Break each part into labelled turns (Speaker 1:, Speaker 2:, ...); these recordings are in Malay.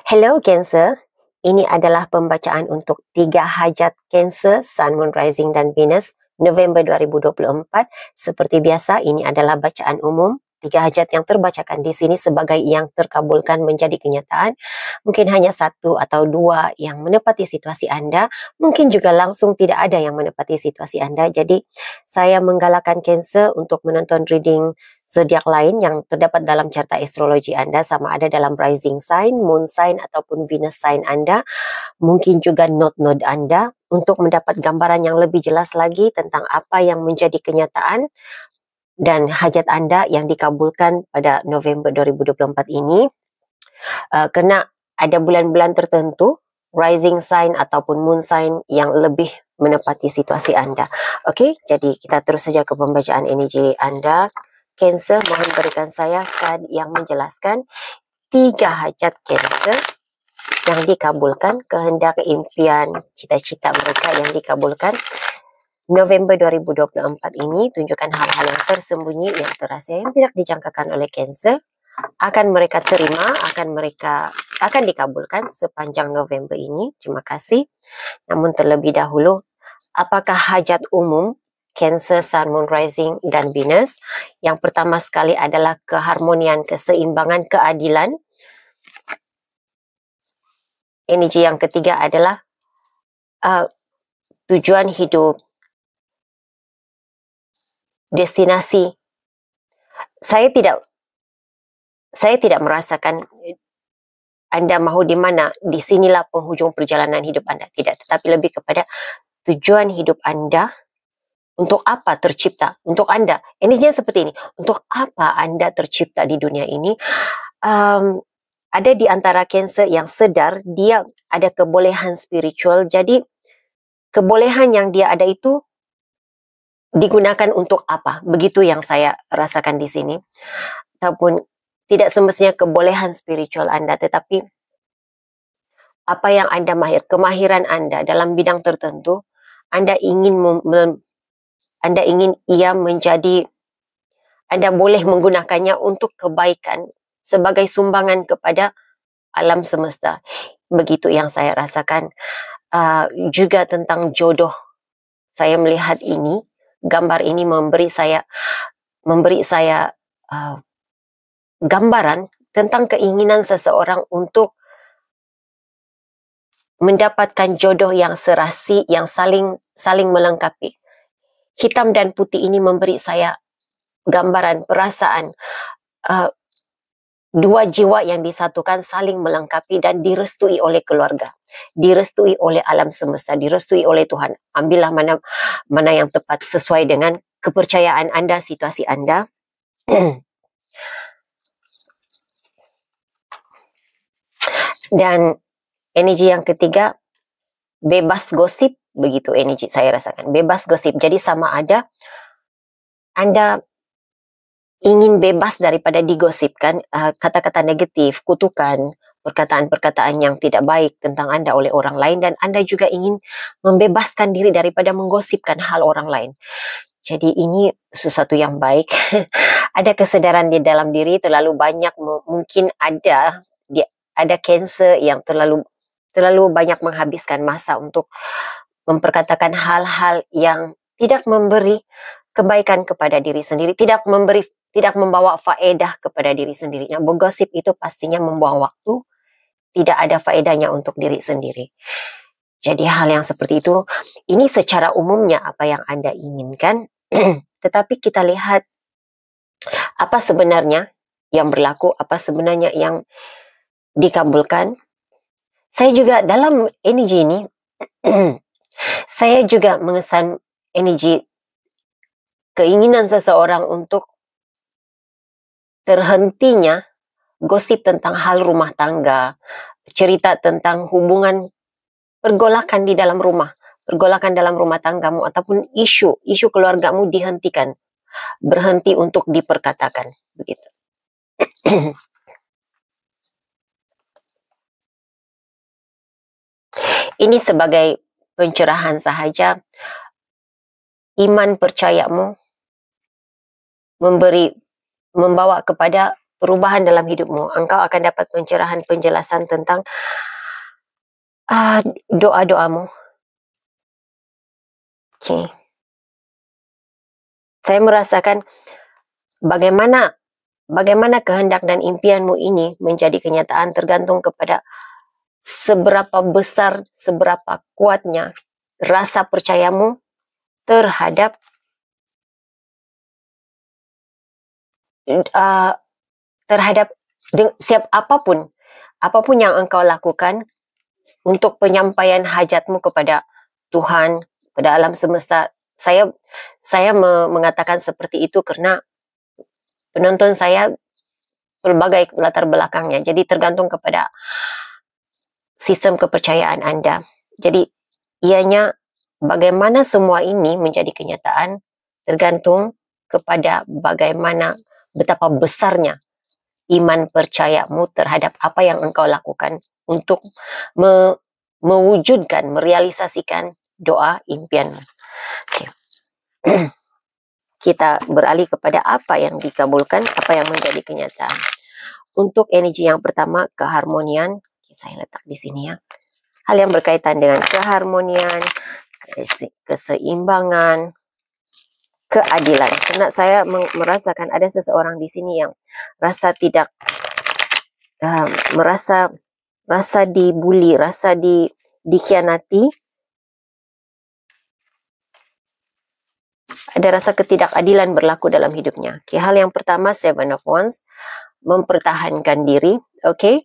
Speaker 1: Hello Cancer, ini adalah pembacaan untuk 3 hajat Cancer, Sun, Moon, Rising dan Venus November 2024. Seperti biasa, ini adalah bacaan umum. 3 hajat yang terbacakan di sini sebagai yang terkabulkan menjadi kenyataan. Mungkin hanya 1 atau 2 yang menepati situasi Anda. Mungkin juga langsung tidak ada yang menepati situasi Anda. Jadi, saya menggalakkan Cancer untuk menonton reading zodiak lain yang terdapat dalam carta astrologi Anda, sama ada dalam rising sign, moon sign ataupun Venus sign Anda, mungkin juga node-node Anda, untuk mendapat gambaran yang lebih jelas lagi tentang apa yang menjadi kenyataan dan hajat Anda yang dikabulkan pada November 2024 ini. Kena ada bulan-bulan tertentu, rising sign ataupun moon sign yang lebih menepati situasi Anda. Okey, jadi kita terus saja ke pembacaan energi Anda. Cancer, mohon berikan saya kad yang menjelaskan 3 hajat Cancer yang dikabulkan, kehendak, impian, cita-cita mereka yang dikabulkan. November 2024 ini tunjukkan hal-hal yang tersembunyi, yang terasa, yang tidak dijangkakan oleh Cancer. Akan mereka terima, akan dikabulkan sepanjang November ini. Terima kasih. Namun terlebih dahulu, apakah hajat umum Cancer, Sun, Moon, Rising, dan Venus? Yang pertama sekali adalah keharmonian, keseimbangan, keadilan. Energi yang ketiga adalah tujuan hidup, destinasi. Saya tidak merasakan Anda mahu di mana, di sinilah penghujung perjalanan hidup Anda. Tidak, tetapi lebih kepada tujuan hidup Anda. Untuk apa tercipta? Untuk Anda. Energinya seperti ini. Untuk apa Anda tercipta di dunia ini? Ada di antara Cancer yang sedar dia ada kebolehan spiritual. Jadi kebolehan yang dia ada itu digunakan untuk apa? Begitu yang saya rasakan di sini. Ataupun tidak semestinya kebolehan spiritual Anda, tetapi apa yang Anda kemahiran Anda dalam bidang tertentu, Anda ingin Anda boleh menggunakannya untuk kebaikan sebagai sumbangan kepada alam semesta. Begitu yang saya rasakan. Juga tentang jodoh. Saya melihat ini, gambar ini memberi saya gambaran tentang keinginan seseorang untuk mendapatkan jodoh yang serasi, yang saling melengkapi. Hitam dan putih ini memberi saya gambaran, perasaan dua jiwa yang disatukan saling melengkapi dan direstui oleh keluarga, direstui oleh alam semesta, direstui oleh Tuhan. Ambillah mana yang tepat sesuai dengan kepercayaan Anda, situasi Anda. Dan energi yang ketiga, bebas gosip. Begitu energi saya rasakan, bebas gosip. Jadi sama ada Anda ingin bebas daripada digosipkan kata-kata negatif, kutukan, perkataan-perkataan yang tidak baik tentang Anda oleh orang lain, dan Anda juga ingin membebaskan diri daripada menggosipkan hal orang lain. Jadi ini sesuatu yang baik. Ada kesadaran di dalam diri, terlalu banyak mungkin ada Cancer yang terlalu banyak menghabiskan masa untuk memperkatakan hal-hal yang tidak memberi kebaikan kepada diri sendiri, tidak membawa faedah kepada diri sendiri. Yang bergosip itu pastinya membuang waktu, tidak ada faedahnya untuk diri sendiri. Jadi hal yang seperti itu, ini secara umumnya apa yang Anda inginkan, tetapi kita lihat apa sebenarnya yang berlaku, apa sebenarnya yang dikabulkan. Saya juga dalam energi ini, saya juga mengesan energi keinginan seseorang untuk terhentinya gosip tentang hal rumah tangga, cerita tentang hubungan, pergolakan dalam rumah tanggamu, ataupun isu keluargamu dihentikan, berhenti untuk diperkatakan, begitu. Ini sebagai pencerahan sahaja. Iman percayamu membawa kepada perubahan dalam hidupmu. Engkau akan dapat pencerahan penjelasan tentang doa-doamu. Okay. Saya merasakan bagaimana kehendak dan impianmu ini menjadi kenyataan tergantung kepada seberapa besar, seberapa kuatnya rasa percayamu terhadap apapun yang engkau lakukan untuk penyampaian hajatmu kepada Tuhan, kepada alam semesta. Saya mengatakan seperti itu karena penonton saya berbagai latar belakangnya. Jadi tergantung kepada sistem kepercayaan Anda. Jadi ianya bagaimana semua ini menjadi kenyataan tergantung kepada bagaimana betapa besarnya iman percayamu terhadap apa yang engkau lakukan untuk mewujudkan, merealisasikan doa impianmu. Okay. Kita beralih kepada apa yang dikabulkan, apa yang menjadi kenyataan. Untuk energi yang pertama, keharmonian. Saya letak di sini ya. Hal yang berkaitan dengan keharmonian, keseimbangan, keadilan. Karena saya merasakan ada seseorang di sini yang rasa tidak rasa dibuli, rasa dikhianati. Ada rasa ketidakadilan berlaku dalam hidupnya. Okay, hal yang pertama, Seven of Wands, mempertahankan diri. Okay,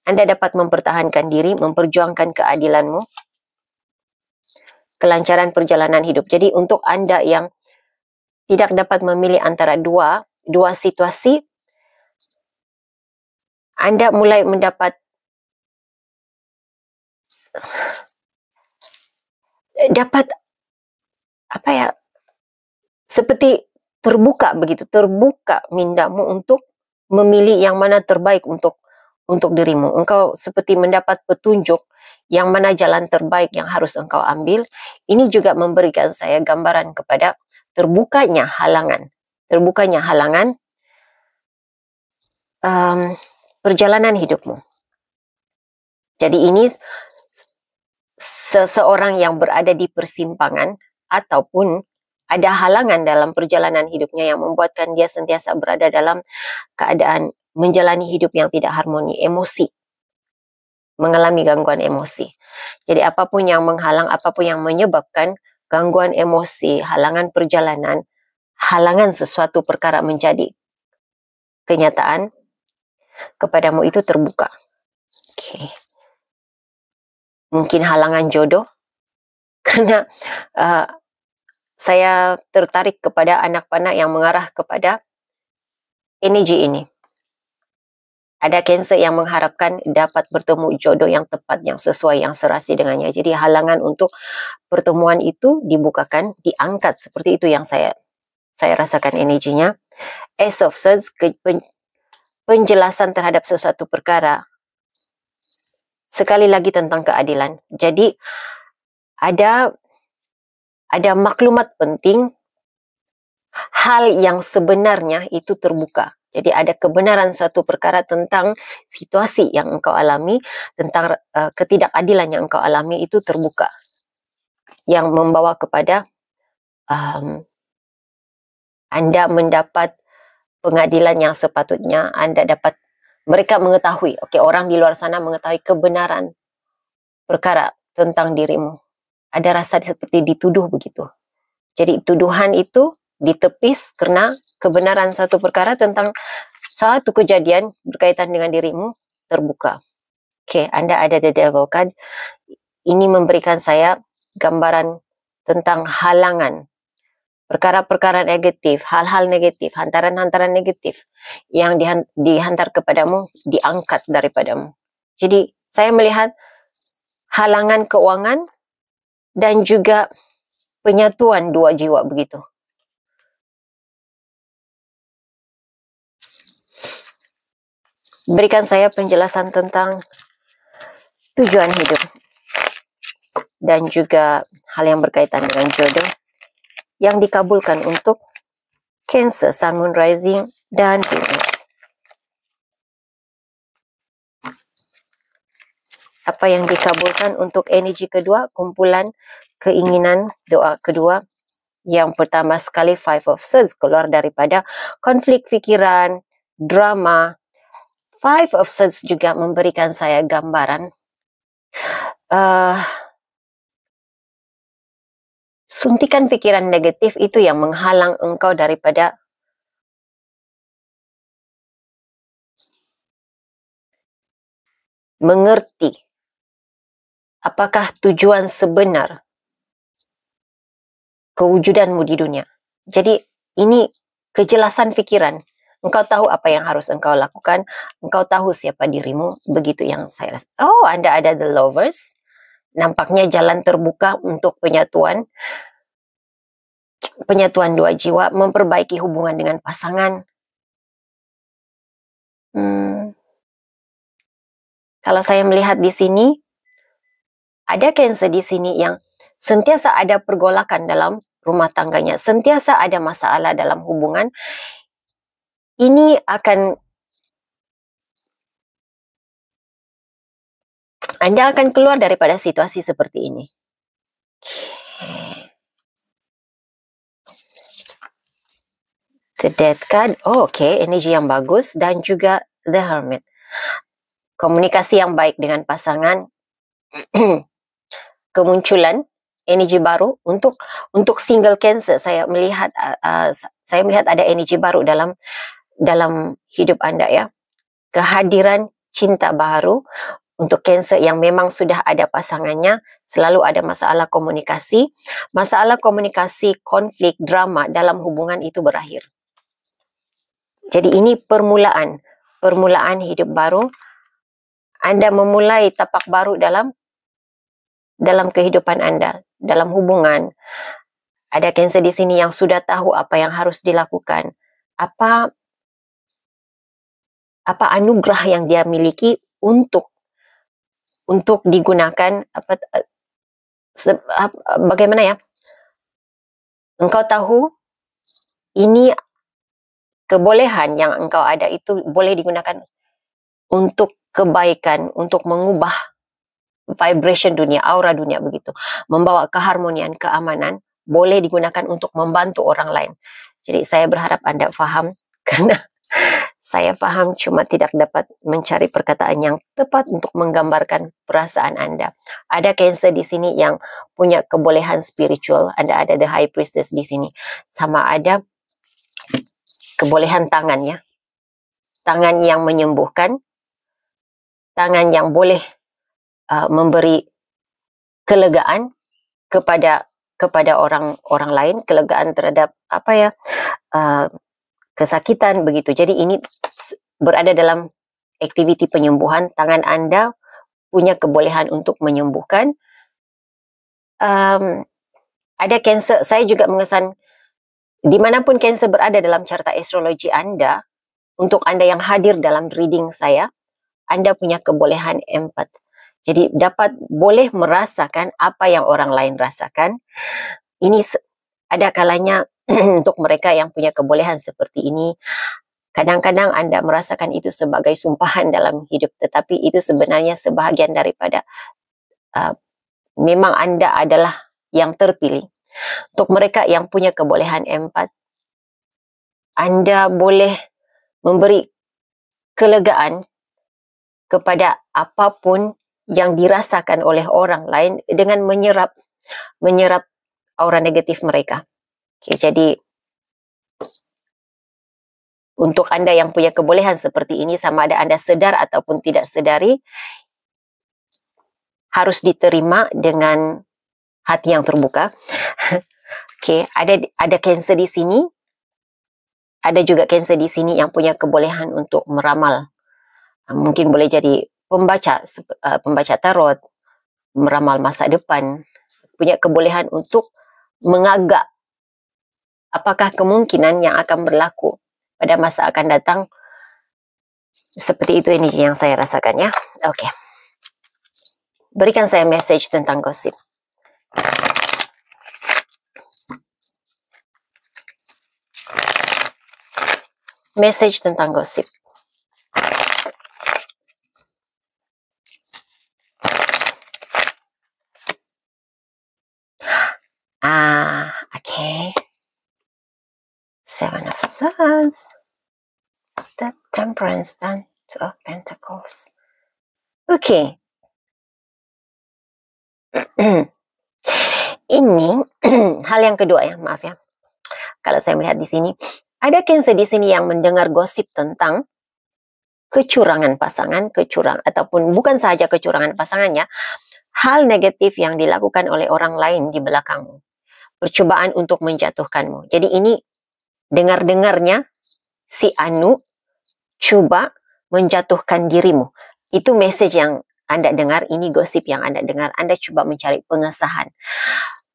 Speaker 1: Anda dapat mempertahankan diri, memperjuangkan keadilanmu, kelancaran perjalanan hidup. Jadi untuk Anda yang tidak dapat memilih antara dua situasi, Anda mulai mendapat seperti terbuka mindamu untuk memilih yang mana terbaik untuk dirimu. Engkau seperti mendapat petunjuk yang mana jalan terbaik yang harus engkau ambil. Ini juga memberikan saya gambaran kepada terbukanya halangan perjalanan hidupmu. Jadi ini seseorang yang berada di persimpangan ataupun ada halangan dalam perjalanan hidupnya yang membuatkan dia sentiasa berada dalam keadaan menjalani hidup yang tidak harmoni, emosi, mengalami gangguan emosi. Jadi apapun yang menghalang, apapun yang menyebabkan gangguan emosi, halangan perjalanan, halangan sesuatu perkara menjadi kenyataan kepadamu itu terbuka. Okay. Mungkin halangan jodoh, karena saya tertarik kepada anak panah yang mengarah kepada energi ini. Ada Cancer yang mengharapkan dapat bertemu jodoh yang tepat, yang sesuai, yang serasi dengannya. Jadi halangan untuk pertemuan itu dibukakan, diangkat. Seperti itu yang saya rasakan energinya. Ace of Swords, penjelasan terhadap sesuatu perkara. Sekali lagi tentang keadilan. Jadi ada maklumat penting, hal yang sebenarnya itu terbuka. Jadi ada kebenaran suatu perkara tentang situasi yang engkau alami, tentang ketidakadilan yang engkau alami itu terbuka. Yang membawa kepada Anda mendapat pengadilan yang sepatutnya Anda dapat. Mereka mengetahui, orang di luar sana mengetahui kebenaran perkara tentang dirimu. Ada rasa seperti dituduh begitu. Jadi tuduhan itu ditepis karena kebenaran suatu perkara tentang suatu kejadian berkaitan dengan dirimu terbuka. Anda ada the Devil card. Ini memberikan saya gambaran tentang halangan, perkara-perkara negatif, hal-hal negatif, hantaran-hantaran negatif yang dihantar kepadamu, diangkat daripadamu. Jadi saya melihat halangan keuangan dan juga penyatuan dua jiwa begitu. Berikan saya penjelasan tentang tujuan hidup dan juga hal yang berkaitan dengan jodoh yang dikabulkan untuk Cancer, Sun, Moon, Rising dan Venus. Apa yang dikabulkan untuk energi kedua, kumpulan keinginan doa kedua. Yang pertama sekali, Five of Swords, keluar daripada konflik fikiran, drama. Five of Swords juga memberikan saya gambaran suntikan pikiran negatif itu yang menghalang engkau daripada mengerti apakah tujuan sebenar kewujudanmu di dunia. Jadi ini kejelasan pikiran. Engkau tahu apa yang harus engkau lakukan. Engkau tahu siapa dirimu. Begitu yang saya rasa. Oh, Anda ada the lovers. Nampaknya jalan terbuka untuk penyatuan. Penyatuan dua jiwa. Memperbaiki hubungan dengan pasangan. Kalau saya melihat di sini, ada Cancer di sini yang sentiasa ada pergolakan dalam rumah tangganya, sentiasa ada masalah dalam hubungan. Ini Anda akan keluar daripada situasi seperti ini. The Death card, okay, energi yang bagus, dan juga The Hermit. Komunikasi yang baik dengan pasangan, kemunculan energi baru untuk single Cancer. Saya melihat ada energi baru dalam hidup Anda, ya. Kehadiran cinta baru untuk Cancer yang memang sudah ada pasangannya. Selalu ada masalah komunikasi, konflik, drama dalam hubungan itu berakhir. Jadi ini permulaan hidup baru. Anda memulai tapak baru dalam kehidupan Anda, dalam hubungan. Ada Cancer di sini yang sudah tahu apa yang harus dilakukan. Apa anugerah yang dia miliki untuk digunakan, bagaimana ya? Engkau tahu ini kebolehan yang engkau ada itu boleh digunakan untuk kebaikan, untuk mengubah vibration dunia, aura dunia, begitu. Membawa keharmonian, keamanan, boleh digunakan untuk membantu orang lain. Jadi saya berharap Anda faham, karena saya paham cuma tidak dapat mencari perkataan yang tepat untuk menggambarkan perasaan Anda. Ada Cancer di sini yang punya kebolehan spiritual. Anda ada The High Priestess di sini. Sama ada kebolehan tangan, ya. Tangan yang menyembuhkan, tangan yang boleh memberi kelegaan kepada orang lain, kelegaan terhadap kesakitan, begitu. Jadi ini berada dalam aktiviti penyembuhan. Tangan Anda punya kebolehan untuk menyembuhkan. Ada Cancer, saya juga mengesan dimanapun Cancer berada dalam carta astrologi Anda, untuk Anda yang hadir dalam reading saya, Anda punya kebolehan empat. Jadi boleh merasakan apa yang orang lain rasakan. Ini ada kalanya untuk mereka yang punya kebolehan seperti ini, kadang-kadang Anda merasakan itu sebagai sumpahan dalam hidup, tetapi itu sebenarnya sebahagian daripada memang Anda adalah yang terpilih. Untuk mereka yang punya kebolehan empat, Anda boleh memberi kelegaan kepada apapun yang dirasakan oleh orang lain dengan menyerap aura negatif mereka. Oke, jadi untuk Anda yang punya kebolehan seperti ini, sama ada Anda sadar ataupun tidak sadari, harus diterima dengan hati yang terbuka. Oke, ada Cancer di sini. Ada juga Cancer di sini yang punya kebolehan untuk meramal. Mungkin boleh jadi pembaca tarot, meramal masa depan, punya kebolehan untuk mengagak apakah kemungkinan yang akan berlaku pada masa akan datang. Seperti itu energi yang saya rasakan, ya. Oke. Berikan saya message tentang gosip. Message tentang gosip. Okay. Seven of Swords, the Temperance, dan Two of Pentacles. Okay. Ini hal yang kedua ya, maaf ya. Kalau saya melihat di sini, ada Cancer di sini yang mendengar gosip tentang kecurangan pasangan, ataupun bukan saja kecurangan pasangannya, hal negatif yang dilakukan oleh orang lain di belakangmu, percobaan untuk menjatuhkanmu. Jadi ini dengar-dengarnya si Anu coba menjatuhkan dirimu. Itu message yang Anda dengar, ini gosip yang Anda dengar. Anda coba mencari pengesahan,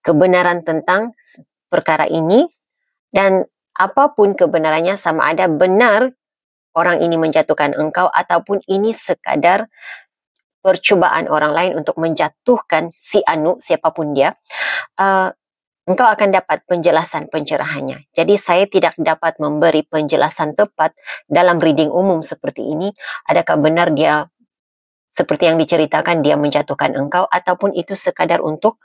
Speaker 1: kebenaran tentang perkara ini, dan apapun kebenarannya, sama ada benar orang ini menjatuhkan engkau ataupun ini sekadar percobaan orang lain untuk menjatuhkan si Anu, siapapun dia, engkau akan dapat penjelasan pencerahannya. Jadi saya tidak dapat memberi penjelasan tepat dalam reading umum seperti ini. Adakah benar dia seperti yang diceritakan dia menjatuhkan engkau, ataupun itu sekadar untuk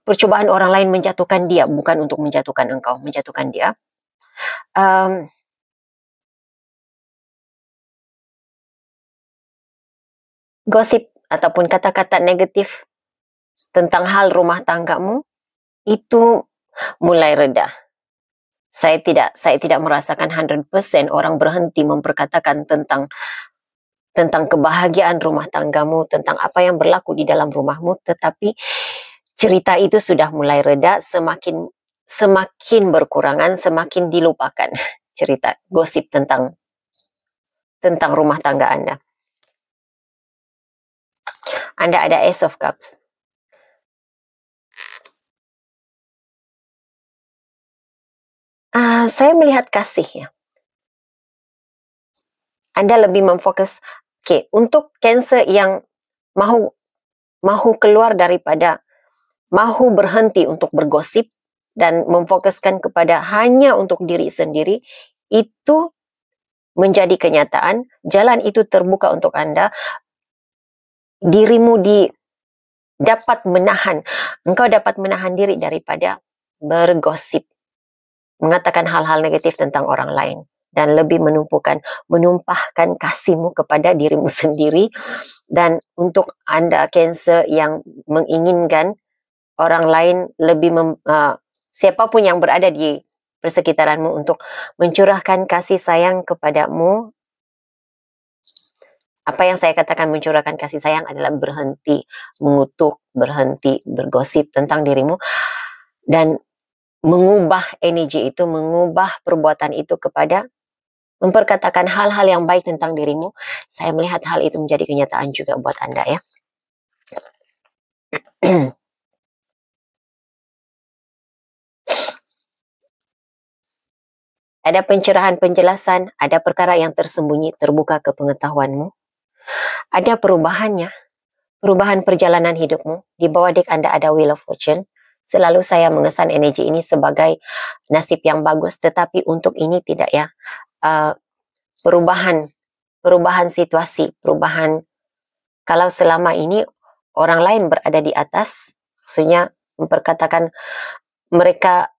Speaker 1: percobaan orang lain menjatuhkan dia, bukan untuk menjatuhkan engkau, menjatuhkan dia. Gosip ataupun kata-kata negatif tentang hal rumah tanggamu itu mulai reda. Saya tidak merasakan 100% orang berhenti memperkatakan tentang kebahagiaan rumah tanggamu, tentang apa yang berlaku di dalam rumahmu, tetapi cerita itu sudah mulai reda, semakin berkurangan, semakin dilupakan cerita gosip tentang rumah tangga Anda. Anda ada Ace of Cups. Saya melihat kasih ya. Anda lebih memfokus, untuk Cancer yang mahu keluar daripada, mahu berhenti untuk bergosip dan memfokuskan kepada hanya untuk diri sendiri, itu menjadi kenyataan. Jalan itu terbuka untuk Anda. Dirimu dapat menahan, engkau dapat menahan diri daripada bergosip, mengatakan hal-hal negatif tentang orang lain, dan lebih menumpahkan kasihmu kepada dirimu sendiri. Dan untuk Anda Cancer yang menginginkan orang lain lebih siapapun yang berada di persekitaranmu untuk mencurahkan kasih sayang kepadamu, apa yang saya katakan mencurahkan kasih sayang adalah berhenti mengutuk, berhenti bergosip tentang dirimu, dan mengubah energi itu, mengubah perbuatan itu kepada memperkatakan hal-hal yang baik tentang dirimu. Saya melihat hal itu menjadi kenyataan juga buat Anda ya. Ada pencerahan, penjelasan, ada perkara yang tersembunyi terbuka ke pengetahuanmu. Ada perubahan perjalanan hidupmu. Di bawah dek Anda ada Wheel of Fortune. Selalu saya mengesan energi ini sebagai nasib yang bagus, tetapi untuk ini tidak ya. Perubahan situasi, perubahan. Kalau selama ini orang lain berada di atas, maksudnya memperkatakan mereka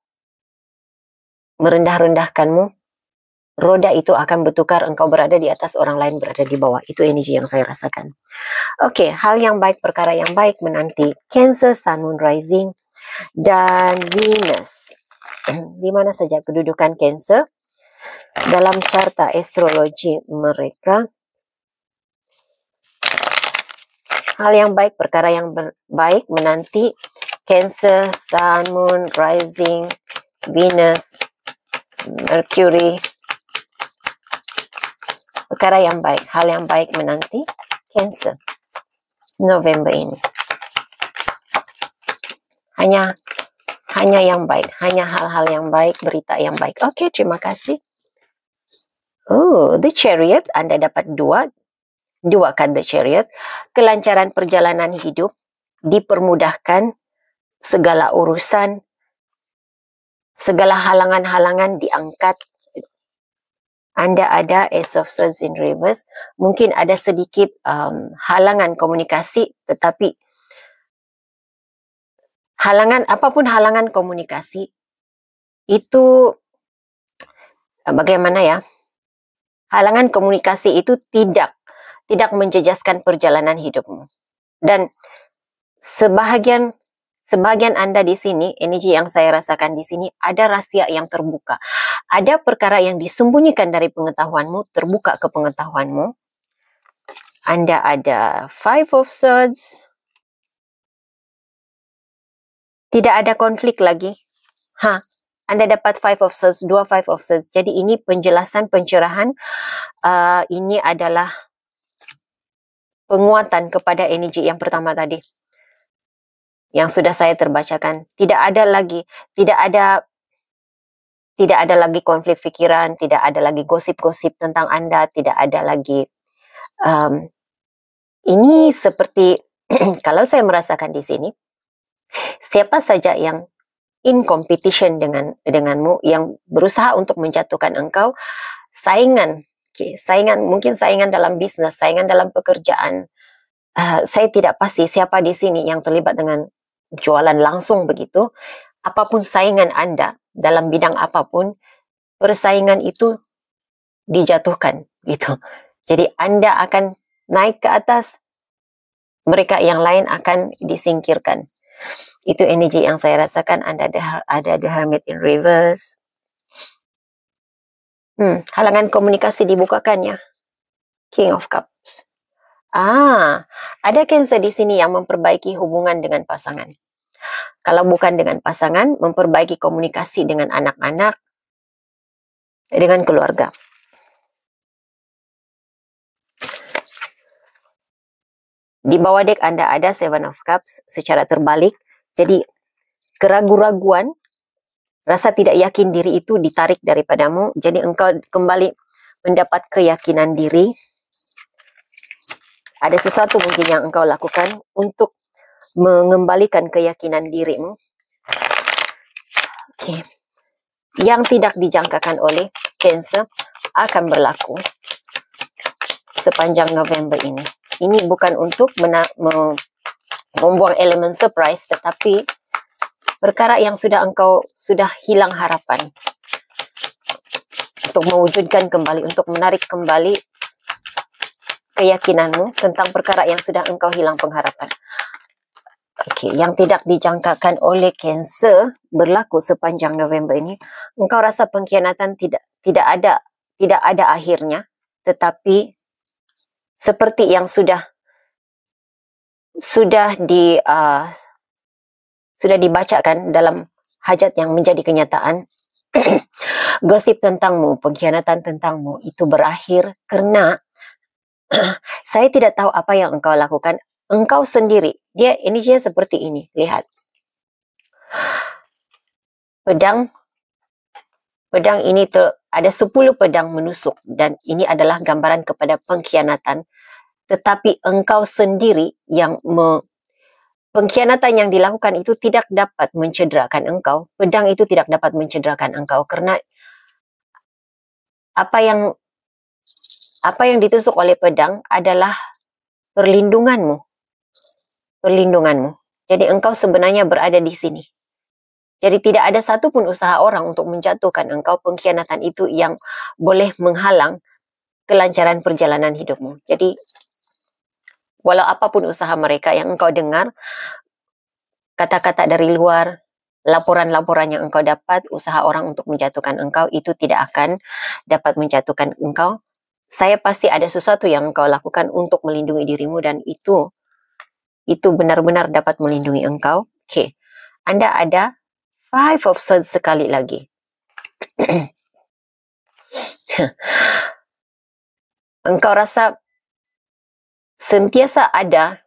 Speaker 1: merendah-rendahkanmu, roda itu akan bertukar, engkau berada di atas, orang lain berada di bawah. Itu energi yang saya rasakan. Oke, hal yang baik, perkara yang baik menanti Cancer, Sun, Moon, Rising, dan Venus. Di mana saja kedudukan Cancer dalam carta astrologi mereka. Hal yang baik, perkara yang baik menanti Cancer, Sun, Moon, Rising, Venus, Mercury. Perkara yang baik, hal yang baik menanti Cancer November ini. Hanya yang baik, hanya hal-hal yang baik, berita yang baik. Oke, terima kasih. The Chariot, Anda dapat dua kad The Chariot. Kelancaran perjalanan hidup, dipermudahkan segala urusan, segala halangan-halangan diangkat. Anda ada Ace of Swords in reverse. Mungkin ada sedikit halangan komunikasi, tetapi apapun halangan komunikasi itu bagaimana ya? Halangan komunikasi itu tidak menjejaskan perjalanan hidupmu. Dan sebahagian Anda di sini, energi yang saya rasakan di sini, ada rahasia yang terbuka. Ada perkara yang disembunyikan dari pengetahuanmu, terbuka ke pengetahuanmu. Anda ada Five of Swords. Tidak ada konflik lagi. Anda dapat Five of Swords, 2 Five of Swords. Jadi ini penjelasan, pencerahan. Ini adalah penguatan kepada energi yang pertama tadi, yang sudah saya terbacakan. Tidak ada lagi konflik pikiran, tidak ada lagi gosip-gosip tentang Anda, tidak ada lagi ini seperti kalau saya merasakan di sini, siapa saja yang in competition denganmu, yang berusaha untuk menjatuhkan engkau, saingan, mungkin saingan dalam bisnis, saingan dalam pekerjaan. Saya tidak pasti siapa di sini yang terlibat dengan jualan langsung begitu. Apapun saingan Anda dalam bidang apapun, persaingan itu dijatuhkan gitu. Jadi Anda akan naik ke atas, mereka yang lain akan disingkirkan. Itu energi yang saya rasakan. Anda ada the Hermit in reverse. Halangan komunikasi dibukakan ya. King of Cups. Ada Cancer di sini yang memperbaiki hubungan dengan pasangan. Kalau bukan dengan pasangan, memperbaiki komunikasi dengan anak-anak, dengan keluarga. Di bawah dek Anda ada Seven of Cups secara terbalik. Jadi keraguan-raguan, rasa tidak yakin diri itu ditarik daripadamu. Jadi engkau kembali mendapat keyakinan diri. Ada sesuatu mungkin yang engkau lakukan untuk mengembalikan keyakinan dirimu. Oke. Yang tidak dijangkakan oleh Cancer akan berlaku sepanjang November ini. Ini bukan untuk membuang elemen surprise, tetapi perkara yang engkau sudah hilang harapan untuk mewujudkan kembali, untuk menarik kembali keyakinanmu tentang perkara yang sudah engkau hilang pengharapan. Oke, yang tidak dijangkakan oleh Cancer berlaku sepanjang November ini. Engkau rasa pengkhianatan tidak ada akhirnya, tetapi seperti yang sudah dibacakan dalam hajat yang menjadi kenyataan, gosip tentangmu, pengkhianatan tentangmu itu berakhir karena saya tidak tahu apa yang engkau lakukan. Engkau sendiri, energinya seperti ini. Lihat. Pedang ini ada 10 pedang menusuk, dan ini adalah gambaran kepada pengkhianatan. Tetapi engkau sendiri yang pengkhianatan yang dilakukan itu tidak dapat mencederakan engkau. Pedang itu tidak dapat mencederakan engkau karena apa yang ditusuk oleh pedang adalah perlindunganmu. Jadi engkau sebenarnya berada di sini. Jadi tidak ada satupun usaha orang untuk menjatuhkan engkau. Pengkhianatan itu yang boleh menghalang kelancaran perjalanan hidupmu. Jadi walau apapun usaha mereka yang engkau dengar, kata-kata dari luar, laporan-laporan yang engkau dapat, usaha orang untuk menjatuhkan engkau, itu tidak akan dapat menjatuhkan engkau. Saya pasti ada sesuatu yang engkau lakukan untuk melindungi dirimu, dan itu benar-benar dapat melindungi engkau. Oke. Anda ada Five of Swords sekali lagi. Engkau rasa sentiasa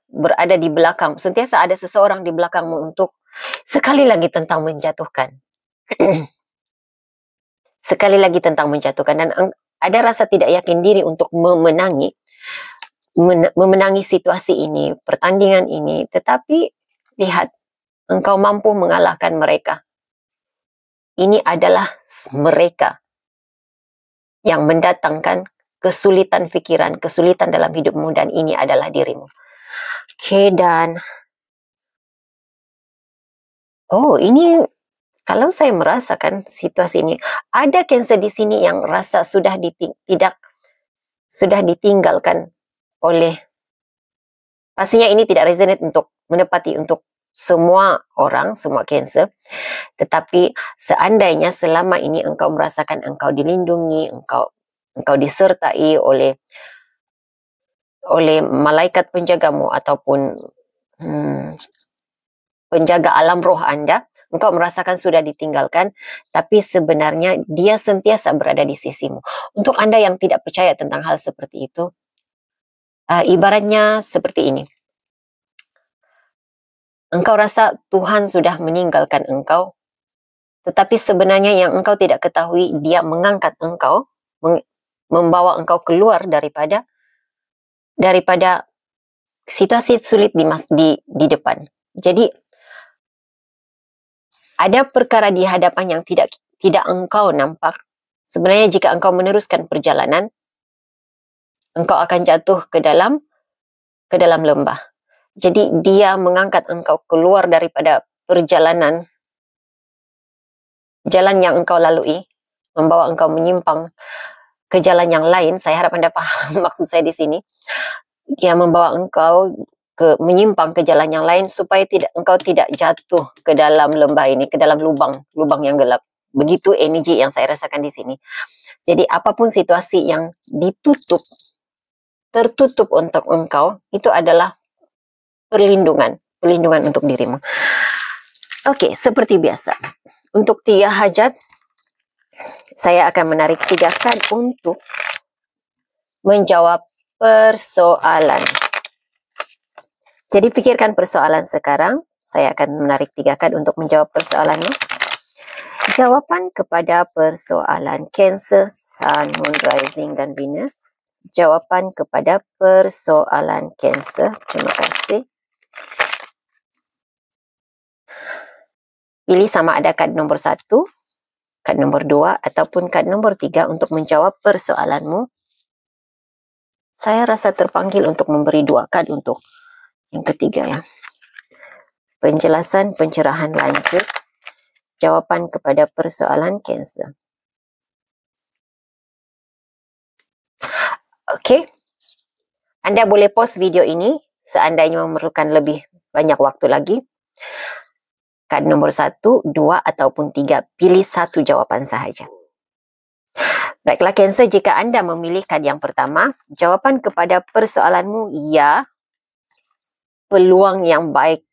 Speaker 1: berada di belakang, sentiasa ada seseorang di belakangmu untuk sekali lagi tentang menjatuhkan. Sekali lagi tentang menjatuhkan, dan ada rasa tidak yakin diri untuk memenangi situasi ini, pertandingan ini. Tetapi lihat, engkau mampu mengalahkan mereka. ini adalah mereka yang mendatangkan kesulitan fikiran, kesulitan dalam hidupmu, dan ini adalah dirimu. Oke, dan ini kalau saya merasakan situasi ini, ada Cancer di sini yang rasa sudah ditinggalkan oleh, pastinya ini tidak resonate untuk menepati untuk semua orang, semua Cancer, tetapi seandainya selama ini engkau merasakan engkau dilindungi, engkau disertai oleh malaikat penjagamu ataupun penjaga alam roh Anda, engkau merasakan sudah ditinggalkan, tapi sebenarnya dia sentiasa berada di sisimu. Untuk Anda yang tidak percaya tentang hal seperti itu, ibaratnya seperti ini. Engkau rasa Tuhan sudah meninggalkan engkau, tetapi sebenarnya yang engkau tidak ketahui, dia mengangkat engkau, membawa engkau keluar daripada situasi sulit di depan. Jadi ada perkara di hadapan yang tidak engkau nampak. Sebenarnya jika engkau meneruskan perjalanan, engkau akan jatuh ke dalam lembah. Jadi dia mengangkat engkau keluar daripada perjalanan, jalan yang engkau lalui, membawa engkau menyimpang ke jalan yang lain. Saya harap Anda paham maksud saya di sini. Dia membawa engkau menyimpang ke jalan yang lain supaya engkau tidak jatuh ke dalam lembah ini, ke dalam lubang yang gelap. Begitu energi yang saya rasakan di sini. Jadi apapun situasi yang tertutup untuk engkau, itu adalah perlindungan untuk dirimu. Oke, seperti biasa. Untuk 3 hajat, saya akan menarik 3 kad untuk menjawab persoalan. Jadi pikirkan persoalan sekarang. Saya akan menarik 3 kad untuk menjawab persoalanmu. Jawaban kepada persoalan Cancer, Sun, Moon, Rising, dan Venus. Jawaban kepada persoalan Cancer. Terima kasih. Pilih sama ada kad nomor 1, kad nomor 2, ataupun kad nomor 3 untuk menjawab persoalanmu. Saya rasa terpanggil untuk memberi 2 kad untuk yang ketiga ya. Penjelasan pencerahan lanjut. Jawaban kepada persoalan Cancer. Oke. Anda boleh pause video ini seandainya memerlukan lebih banyak waktu lagi. Kad nomor 1, 2, ataupun 3. Pilih 1 jawaban sahaja. Baiklah Cancer, jika Anda memilih kad yang pertama, jawaban kepada persoalanmu ya. Peluang yang baik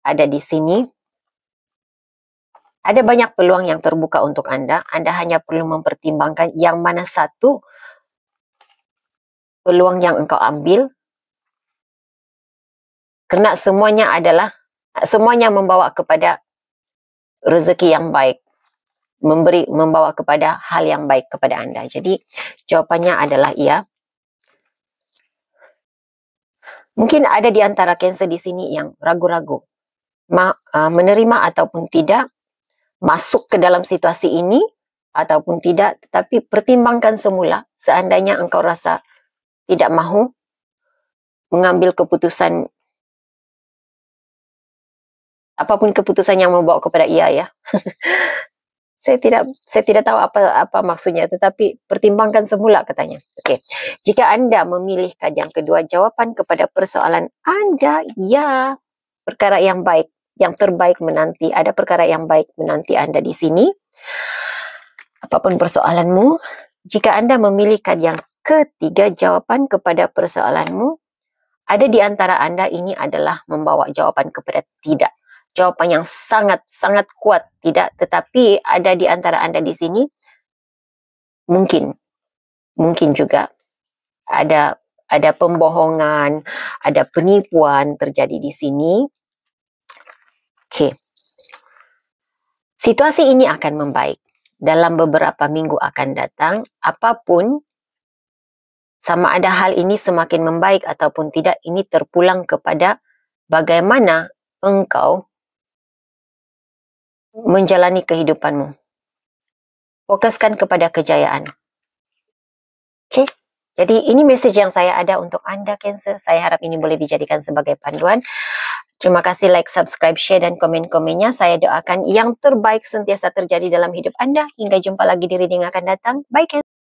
Speaker 1: ada di sini. Ada banyak peluang yang terbuka untuk Anda. Anda hanya perlu mempertimbangkan yang mana satu peluang yang engkau ambil. Karena semuanya membawa kepada rezeki yang baik. Membawa kepada hal yang baik kepada Anda. Jadi jawabannya adalah iya. Mungkin ada di antara Cancer di sini yang ragu-ragu. Menerima ataupun tidak. Masuk ke dalam situasi ini ataupun tidak, tetapi pertimbangkan semula. Seandainya engkau rasa tidak mahu mengambil keputusan, apapun keputusan yang membawa kepada iya ya. Saya tidak tahu apa maksudnya, tetapi pertimbangkan semula katanya. Oke. Jika Anda memilih kad yang kedua, jawaban kepada persoalan Anda ya, perkara yang baik, yang terbaik menanti. Ada perkara yang baik menanti Anda di sini. Apapun persoalanmu, jika Anda memilih kad yang ketiga, jawaban kepada persoalanmu, ada di antara Anda ini adalah membawa jawaban kepada tidak. Jawaban yang sangat kuat tidak, tetapi ada di antara Anda di sini mungkin juga ada pembohongan, ada penipuan terjadi di sini. Oke. Situasi ini akan membaik. Dalam beberapa minggu akan datang, apapun, sama ada hal ini semakin membaik ataupun tidak, ini terpulang kepada bagaimana engkau menjalani kehidupanmu. Fokuskan kepada kejayaan. Okey. Jadi ini mesej yang saya ada untuk anda Cancer. Saya harap ini boleh dijadikan sebagai panduan. Terima kasih, like, subscribe, share dan komen-komennya. Saya doakan yang terbaik sentiasa terjadi dalam hidup anda. Hingga jumpa lagi di reading akan datang. Bye, Cancer.